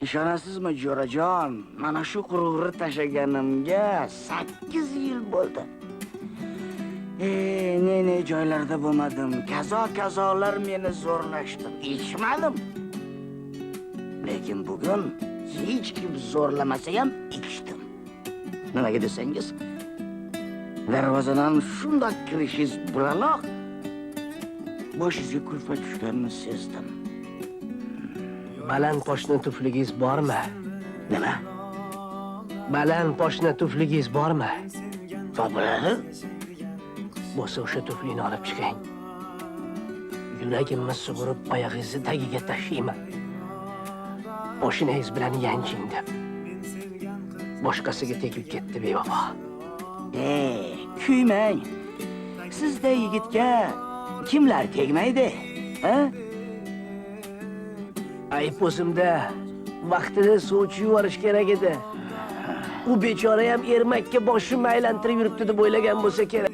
İshonasizmi jo'rajon, mana shu qurug'ri tashaganimga 8 yil bo'ldi. Ne joylarda bo'lmadim. Kazolar meni zo'rlashdim. Ichmadim. Lekin bugun hech kim zo'rlamasa ham ichdim. Nimaga desangiz, darvozadan shundoq kirishingiz bilanoq boshingizga kulfat tushganini sezdim. Baland poshna tufligingiz bormi? Nima? Baland poshna tufligingiz bormi? Topiladi? Bo'lsa o'sha tuflini olib chiqing. Yuragimni sug'urib oyog'ingizni tagiga tashlayman. Poshinangiz bilan yanching deb. Boshqasiga tegib ketdi bevafo. Kuymang. Sizday yigitga kimlar tegmaydi? Ha? Ayb o'zimda. Vaqtida suvchi yuvorish kerak edi. U bechora ham ermakka boshimni aylantirib yuribdi deb o'ylagan bo'lsa kerak.